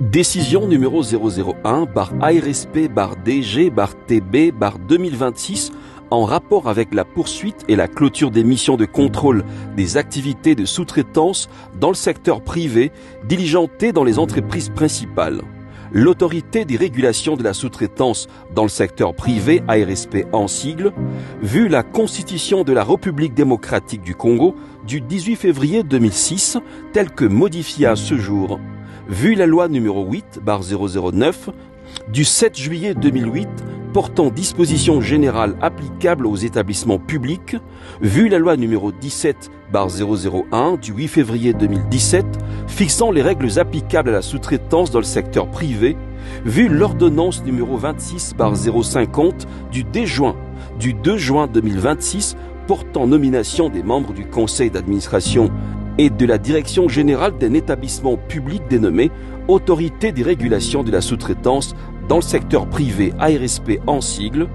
Décision numéro 001/ARSP/DG/TB/2026 en rapport avec la poursuite et la clôture des missions de contrôle des activités de sous-traitance dans le secteur privé diligentées dans les entreprises principales. L'autorité des régulations de la sous-traitance dans le secteur privé, ARSP en sigle, vu la Constitution de la République démocratique du Congo du 18 février 2006, telle que modifiée à ce jour, vu la loi numéro 8/009 du 7 juillet 2008 portant dispositions générales applicables aux établissements publics, vu la loi numéro 17/001 du 8 février 2017 fixant les règles applicables à la sous-traitance dans le secteur privé, vu l'ordonnance numéro 26/050 du 2 juin 2026 portant nomination des membres du conseil d'administration et de la direction générale d'un établissement public dénommé Autorité des régulations de la sous-traitance dans le secteur privé, ARSP en sigle,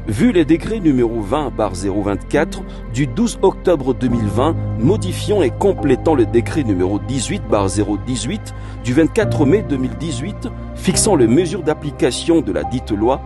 vu les décrets numéro 20/024 du 12 octobre 2020 modifiant et complétant le décret numéro 18/018 du 24 mai 2018 fixant les mesures d'application de la dite loi,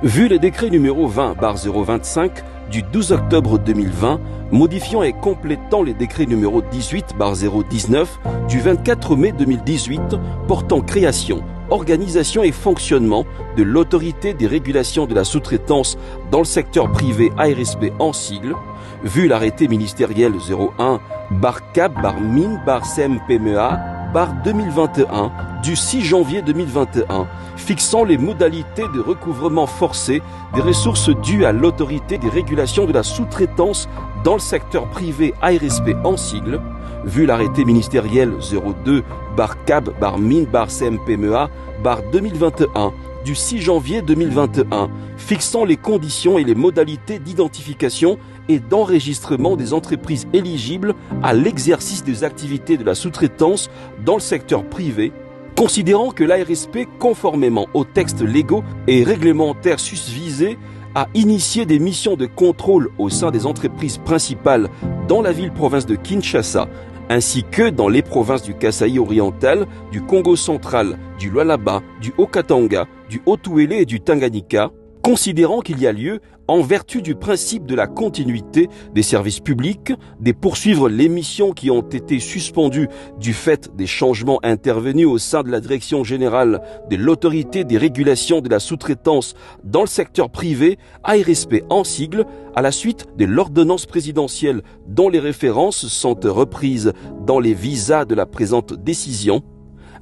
vu le décret numéro 20/025 du 12 octobre 2020 modifiant et complétant les décrets numéro 18/019 du 24 mai 2018 portant création, organisation et fonctionnement de l'autorité des régulations de la sous-traitance dans le secteur privé ARSP en sigle, vu l'arrêté ministériel 01/CAB/MIN/CMPMEA/2021 du 6 janvier 2021 fixant les modalités de recouvrement forcé des ressources dues à l'autorité des régulations de la sous-traitance dans le secteur privé ARSP en sigle, vu l'arrêté ministériel 02/CAB/MIN/CMPMEA/2021 du 6 janvier 2021 fixant les conditions et les modalités d'identification et d'enregistrement des entreprises éligibles à l'exercice des activités de la sous-traitance dans le secteur privé, considérant que l'ARSP, conformément aux textes légaux et réglementaires susvisés, a initié des missions de contrôle au sein des entreprises principales dans la ville-province de Kinshasa, ainsi que dans les provinces du Kasaï oriental, du Congo central, du Lualaba, du Haut-Katanga, du Haut-Uélé et du Tanganyika, considérant qu'il y a lieu, en vertu du principe de la continuité des services publics, de poursuivre les missions qui ont été suspendues du fait des changements intervenus au sein de la direction générale de l'autorité des régulations de la sous-traitance dans le secteur privé, ARSP en sigle, à la suite de l'ordonnance présidentielle dont les références sont reprises dans les visas de la présente décision.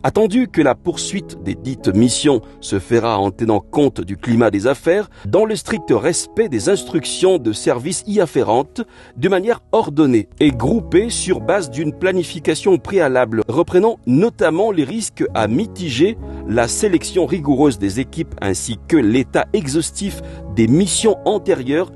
Attendu que la poursuite des dites missions se fera en tenant compte du climat des affaires, dans le strict respect des instructions de service y afférentes, de manière ordonnée et groupée sur base d'une planification préalable, reprenant notamment les risques à mitiger, la sélection rigoureuse des équipes ainsi que l'état exhaustif des missions antérieures